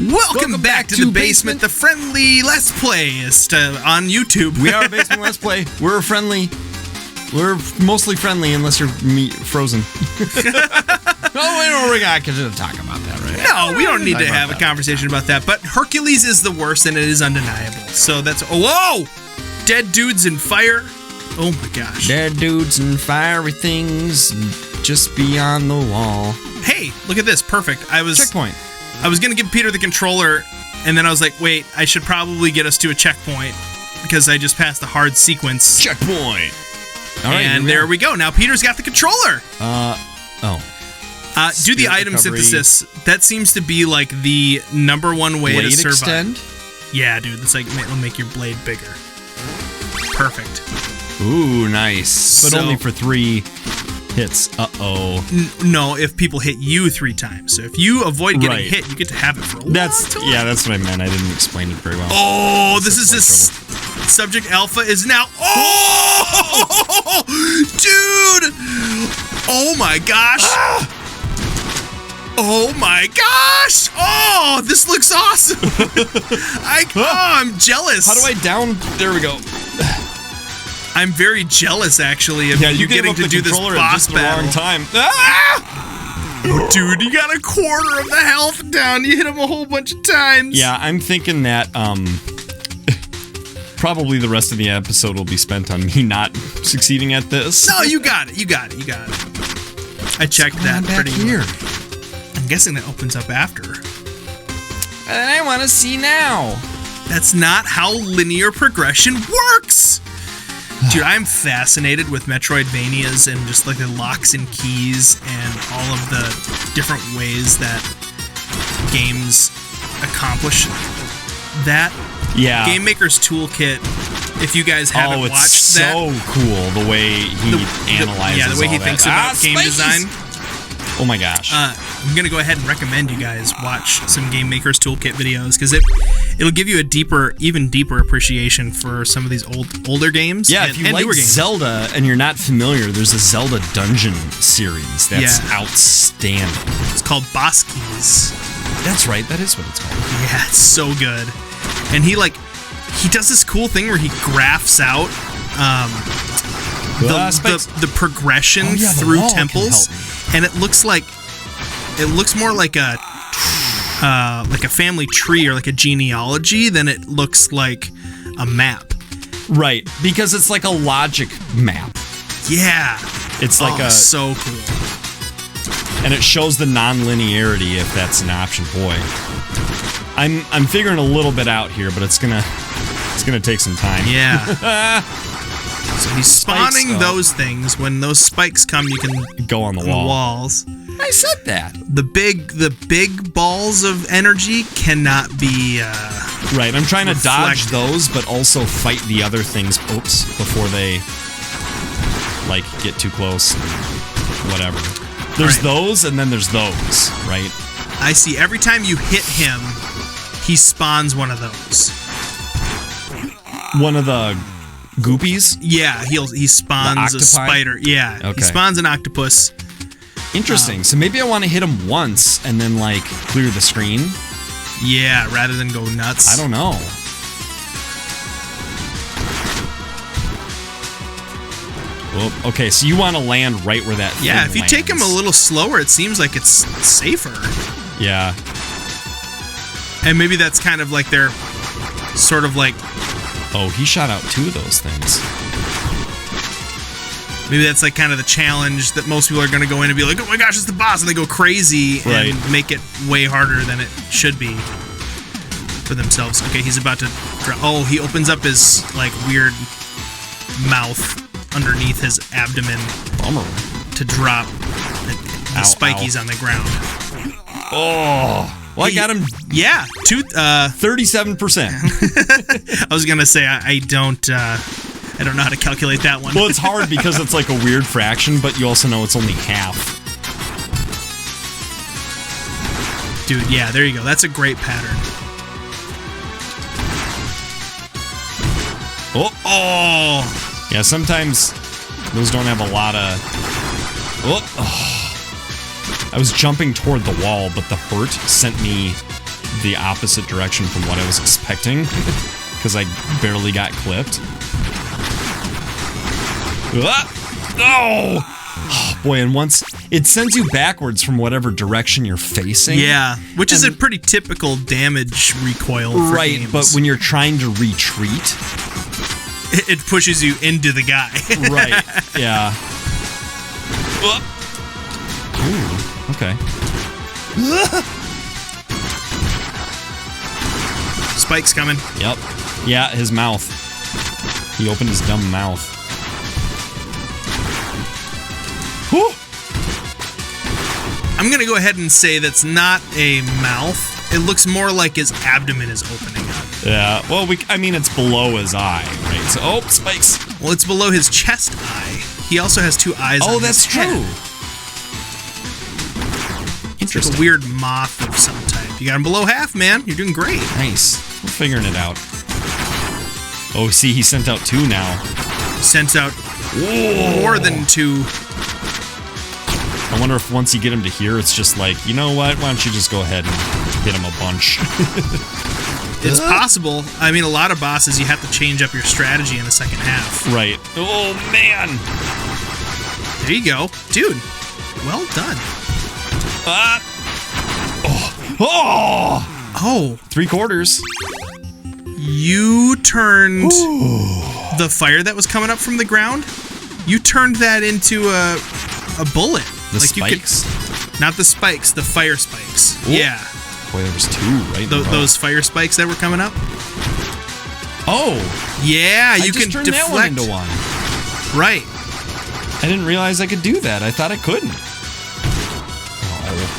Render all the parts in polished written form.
Welcome back to the basement, the friendly Let's Playist on YouTube. We are Basement Let's Play. We're friendly. We're mostly friendly unless you're frozen. Oh, we're not going to talk about that, right? No, we don't need to have a conversation about that. But Hercules is the worst, and it is undeniable. So that's... Oh, whoa! Dead dudes and fire. Oh, my gosh. Dead dudes and fiery things just beyond the wall. Hey, look at this. Perfect. Checkpoint. I was going to give Peter the controller, and then I was like, wait, I should probably get us to a checkpoint because I just passed the hard sequence. Checkpoint. All right, and there we go. Now Peter's got the controller. Do the item synthesis. That seems to be like the number one way to survive. Extend? Yeah, dude. It's like it'll make your blade bigger. Perfect. Ooh, nice. But only for 3 hits. Uh-oh. No, if people hit you 3 times. So if you avoid getting hit, you get to have it for a long time. Yeah, that's what I meant. I didn't explain it very well. Oh, this is this subject alpha is now. Oh, dude! Oh my gosh! Oh my gosh! Oh, this looks awesome! I'm jealous. How do I down? There we go. I'm very jealous, actually, of you getting to do this boss battle. Wrong time. Dude, you got a quarter of the health down. You hit him a whole bunch of times. Yeah, I'm thinking that probably the rest of the episode will be spent on me not succeeding at this. No, you got it. You got it. I checked that pretty here. I'm guessing that opens up after. And I want to see now. That's not how linear progression works. Dude, I'm fascinated with Metroidvanias and just like the locks and keys and all of the different ways that games accomplish that. Yeah. Game Maker's Toolkit, if you guys haven't watched that. Oh, it's so cool the way he analyzes the way he thinks about game design. Oh my gosh. I'm going to go ahead and recommend you guys watch some Game Maker's Toolkit videos because it'll give you a even deeper appreciation for some of these older games. Yeah, if you like Zelda and you're not familiar, there's a Zelda dungeon series that's outstanding. It's called Boss Keys. That's right, that is what it's called. Yeah, it's so good. And he does this cool thing where he graphs out the progression through temples, and it looks more like a family tree or like a genealogy than it looks like a map. Right, because it's like a logic map. Yeah. It's like so cool. And it shows the non-linearity if that's an option. Boy. I'm figuring a little bit out here, but it's gonna take some time. Yeah. So he's spawning those things. When those spikes come, you can go on the walls. I said that. The big balls of energy cannot be right. I'm trying to dodge those, but also fight the other things. Oops, before they get too close. Whatever. There's those, and then there's those. Right. I see. Every time you hit him, he spawns one of those. One of the goopies? Yeah, he spawns a spider. Yeah, okay. He spawns an octopus. Interesting. So maybe I want to hit him once and then clear the screen. Yeah, rather than go nuts. I don't know. Well, okay, so you want to land right where that thing if you take him a little slower, it seems like it's safer. Yeah. And maybe that's kind of like their sort of like... Oh, he shot out 2 of those things. Maybe that's like kind of the challenge that most people are going to go in and be like, oh my gosh, it's the boss, and they go crazy and make it way harder than it should be for themselves. Okay, he's about to drop. Oh, he opens up his weird mouth underneath his abdomen to drop the spikies on the ground. Oh, well, I got him. Yeah, 37%. I was gonna say I don't know how to calculate that one. Well, it's hard because it's like a weird fraction, but you also know it's only half. Dude, yeah, there you go. That's a great pattern. Oh! Yeah, sometimes those don't have a lot of... I was jumping toward the wall, but the hurt sent me the opposite direction from what I was expecting, because I barely got clipped. Oh boy, and once it sends you backwards from whatever direction you're facing. Yeah, which is a pretty typical damage recoil for games. But when you're trying to retreat, it pushes you into the guy. Right, yeah. Ooh, okay. Spike's coming. Yep. Yeah, his mouth. He opened his dumb mouth. Whew. I'm gonna go ahead and say that's not a mouth. It looks more like his abdomen is opening up. Yeah, well, I mean, it's below his eye, right? So, oh, spikes. Well, it's below his chest eye. He also has two eyes on his head. Oh, that's true. Interesting. It's like a weird moth of some type. You got him below half, man. You're doing great. Nice. We're figuring it out. Oh, see, he sent out 2 now. Sent out more than 2. I wonder if once you get him to here, it's just like, you know what? Why don't you just go ahead and hit him a bunch? It's possible. I mean, a lot of bosses, you have to change up your strategy in the second half. Right. Oh, man. There you go. Dude, well done. Oh. 3/4. You turned the fire that was coming up from the ground, you turned that into a bullet. The spikes? Not the spikes, the fire spikes. Ooh. Yeah. Boy, there was 2 right those fire spikes that were coming up. Oh. Yeah, you can turn deflect. that one into one. Right. I didn't realize I could do that. I thought I couldn't. Oh.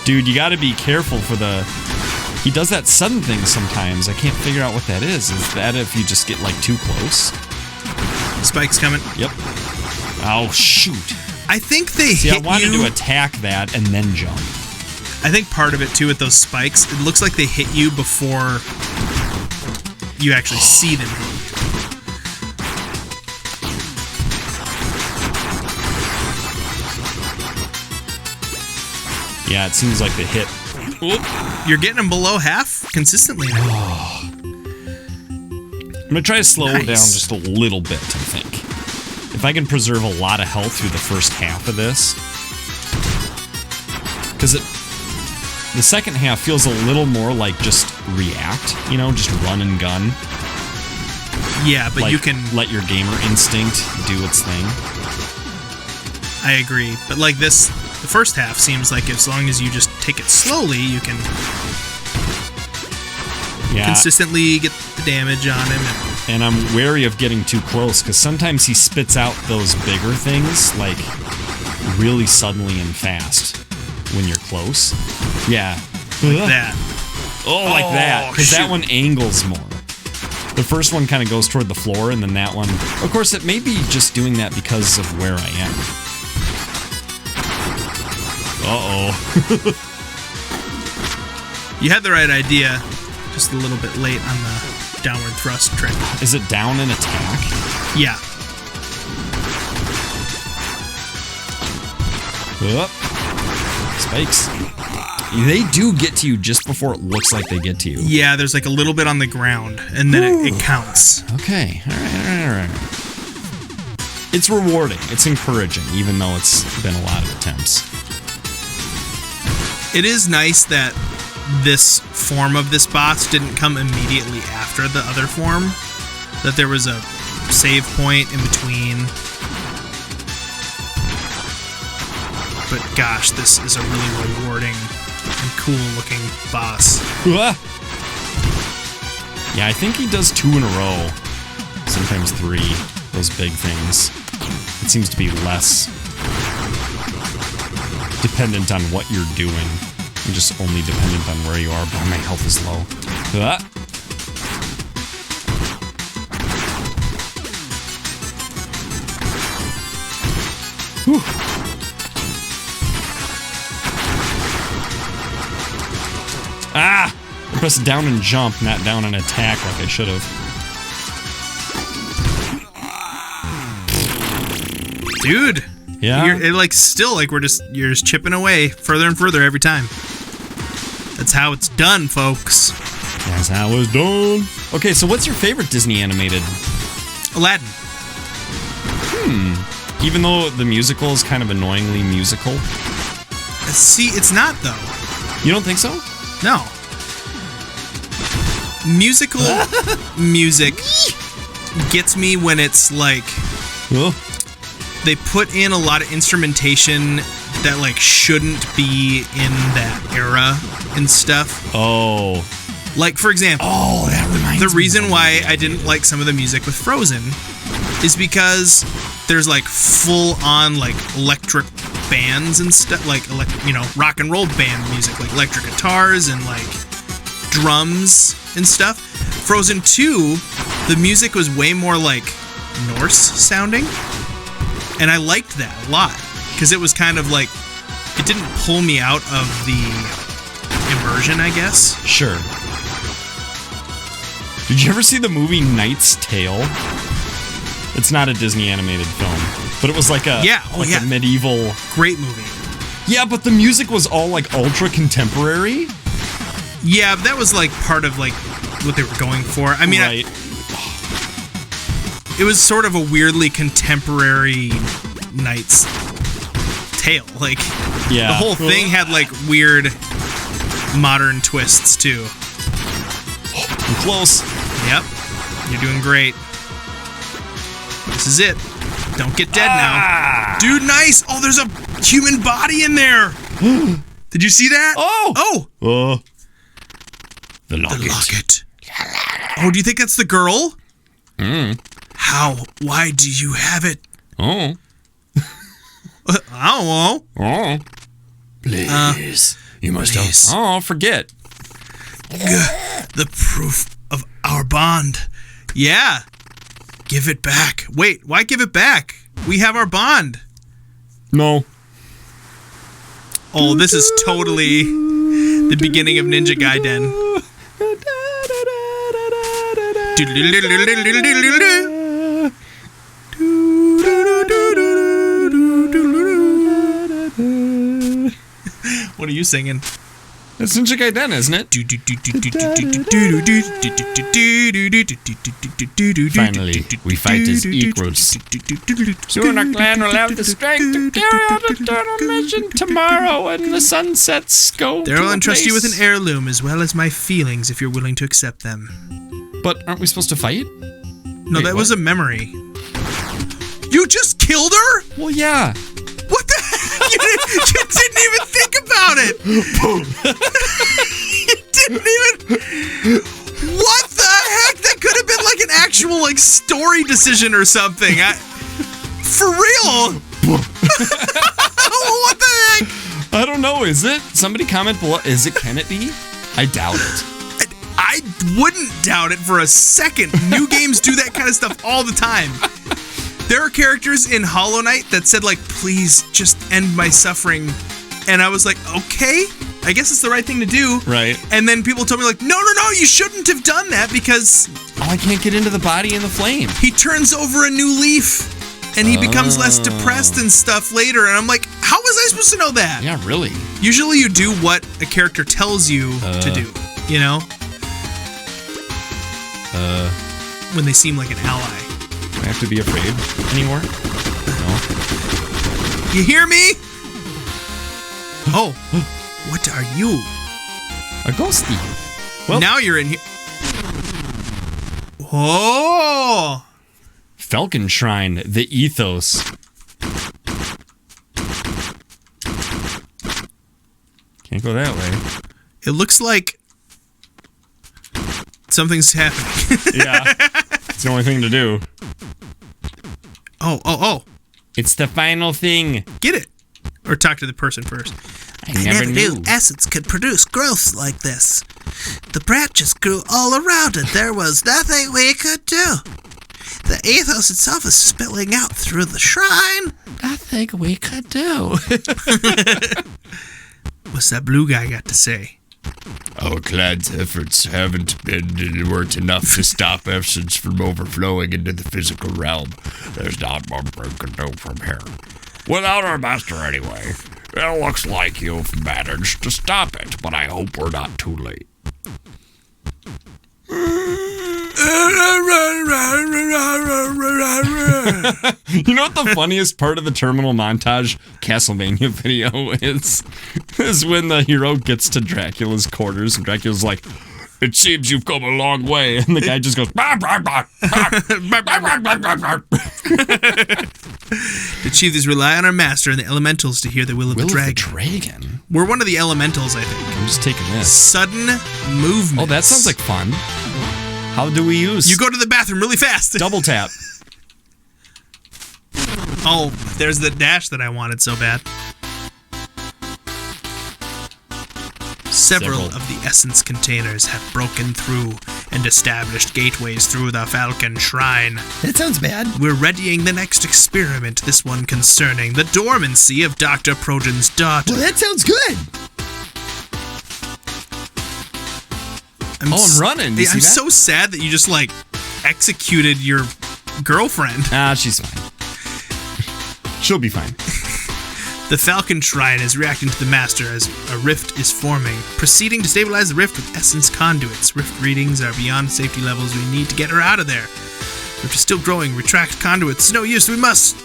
Dude, you gotta be careful for the... He does that sudden thing sometimes. I can't figure out what that is. Is that if you just get, like, too close? Spike's coming. Yep. Oh, shoot. I think they hit you... I wanted to attack that and then jump. I think part of it, too, with those spikes, it looks like they hit you before you actually see them hit you. Yeah, it seems like they hit. Oop. You're getting them below half consistently now. I'm going to try to slow it down just a little bit, I think. If I can preserve a lot of health through the first half of this. Because the second half feels a little more like just react, you know, just run and gun. Yeah, but like, you can... let your gamer instinct do its thing. I agree. But like this, the first half seems like as long as you just take it slowly, you can consistently get the damage on him. And I'm wary of getting too close, because sometimes he spits out those bigger things, like, really suddenly and fast when you're close. Yeah. Like that. Oh, like that. Because that one angles more. The first one kind of goes toward the floor, and then that one... Of course, it may be just doing that because of where I am. Uh-oh. You had the right idea, just a little bit late on the downward thrust trick. Is it down and attack? Yeah. Spikes. They do get to you just before it looks like they get to you. Yeah, there's like a little bit on the ground, and then it counts. Okay. All right. It's rewarding. It's encouraging, even though it's been a lot of attempts. It is nice that this form of this boss didn't come immediately after the other form. That there was a save point in between. But gosh, this is a really rewarding and cool looking boss. Yeah, I think he does 2 in a row. Sometimes 3. Those big things. It seems to be less dependent on what you're doing. And just only dependent on where you are, but my health is low. Whew. Ah! I pressed down and jump, not down and attack like I should have. Dude! Yeah? You're like still like you're just chipping away further and further every time. That's how it's done, folks. That's how it's done. Okay, so what's your favorite Disney animated? Aladdin. Even though the musical is kind of annoyingly musical? See, it's not, though. You don't think so? No. Musical music gets me when it's like they put in a lot of instrumentation that like shouldn't be in that era and stuff. Oh. Like, for example, that reminds me. the reason why I didn't like some of the music with Frozen is because there's like full on like electric bands and stuff, like rock and roll band music, like electric guitars and like drums and stuff. Frozen 2, the music was way more like Norse sounding, and I liked that a lot because it was kind of like, it didn't pull me out of the immersion, I guess. Sure. Did you ever see the movie Knight's Tale? It's not a Disney animated film, but it was like a a medieval. Great movie. Yeah, but the music was all like ultra contemporary. Yeah, that was like part of like what they were going for. I mean, right. It was sort of a weirdly contemporary Knight's Tale. Like, yeah, the whole thing had like weird modern twists too. I'm close. Yep, you're doing great. This is it. Don't get dead now. Dude, nice. Oh, there's a human body in there. Did you see that? Oh. The locket. Oh, do you think that's the girl? How? Why do you have it? Oh. I don't know. Oh. Please. You must have. Oh, forget. The proof of our bond. Yeah. Give it back. Wait, why give it back? We have our bond. No. Oh, this is totally the beginning of Ninja Gaiden. What are you singing? It's Ninja Gaiden, isn't it? Finally, we fight as equals. Soon our clan will have the strength to carry out a eternal mission tomorrow when the sunsets go. There will entrust you with an heirloom as well as my feelings if you're willing to accept them. But aren't we supposed to fight? No, that was a memory. You just killed her? Well, yeah. What the heck? You didn't even think about it. You didn't even. What the heck? That could have been like an actual like story decision or something. For real? What the heck? I don't know. Is it? Somebody comment below. Can it be? I doubt it. I wouldn't doubt it for a second. New games do that kind of stuff all the time. There are characters in Hollow Knight that said, like, please just end my suffering. And I was like, okay, I guess it's the right thing to do. Right. And then people told me, like, no, you shouldn't have done that because... Oh, I can't get into the body in the flame. He turns over a new leaf and he becomes less depressed and stuff later. And I'm like, how was I supposed to know that? Yeah, really. Usually you do what a character tells you to do, you know? When they seem like an ally. Do I have to be afraid anymore? No. You hear me? Oh, what are you? A ghosty. Well, now you're in here. Oh! Falcon Shrine, the ethos. Can't go that way. It looks like something's happening. Yeah. It's the only thing to do. Oh. It's the final thing. Get it. Or talk to the person first. I never knew essence could produce growths like this. The branches grew all around it. There was nothing we could do. The ethos itself is spilling out through the shrine. Nothing we could do. What's that blue guy got to say? Our clan's efforts haven't worked enough to stop essence from overflowing into the physical realm. There's not more we can do from here. Without our master, anyway. It looks like you've managed to stop it, but I hope we're not too late. You know what the funniest part of the terminal montage Castlevania video is? Is when the hero gets to Dracula's quarters and Dracula's like, "It seems you've come a long way," and the guy just goes, "Bah, bah, bah, bah, bah, bah, bah, bah, bah." To achieve these, rely on our master and the elementals to hear the will of the dragon. We're one of the elementals, I think. I'm just taking this. Sudden movement. Oh, that sounds like fun. How do we use? You go to the bathroom really fast. Double tap. Oh, there's the dash that I wanted so bad. Several of the essence containers have broken through and established gateways through the Falcon Shrine. That sounds bad. We're readying the next experiment, this one concerning the dormancy of Dr. Progen's daughter. Well, that sounds good. I'm running. You see I'm that? so sad that you just, like, executed your girlfriend. Ah, she's fine. She'll be fine. The Falcon Shrine is reacting to the Master as a rift is forming, proceeding to stabilize the rift with essence conduits. Rift readings are beyond safety levels. We need to get her out of there. Rift is still growing. Retract conduits. No use. We must.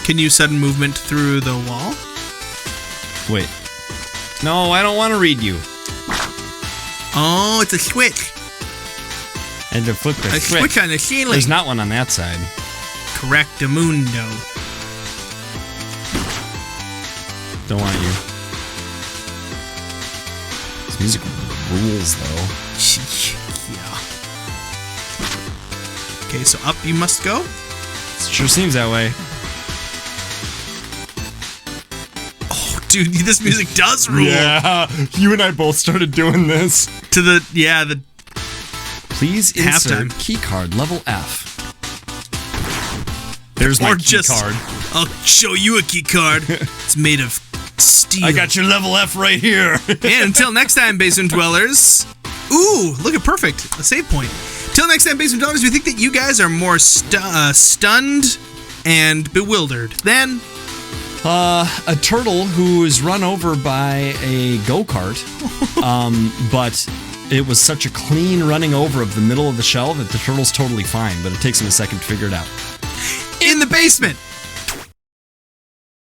Can you sudden movement through the wall? Wait. No, I don't want to read you. Oh, it's a switch. And to flip the A switch on the ceiling. There's not one on that side. Correctamundo. Don't want you. This music rules, though. Yeah. Okay, so up you must go. It sure seems that way. Oh, dude, this music does rule. Yeah, you and I both started doing this. To the Please insert Halftime. key card level F. There's my or key just card. I'll show you a key card. It's made of steel. I got your level F right here. And until next time, basement dwellers. Ooh, look at perfect. A save point. Till next time, basement dwellers, we think that you guys are more stunned and bewildered than A turtle who is run over by a go-kart, but it was such a clean running over of the middle of the shell that the turtle's totally fine, but it takes him a second to figure it out. in the basement.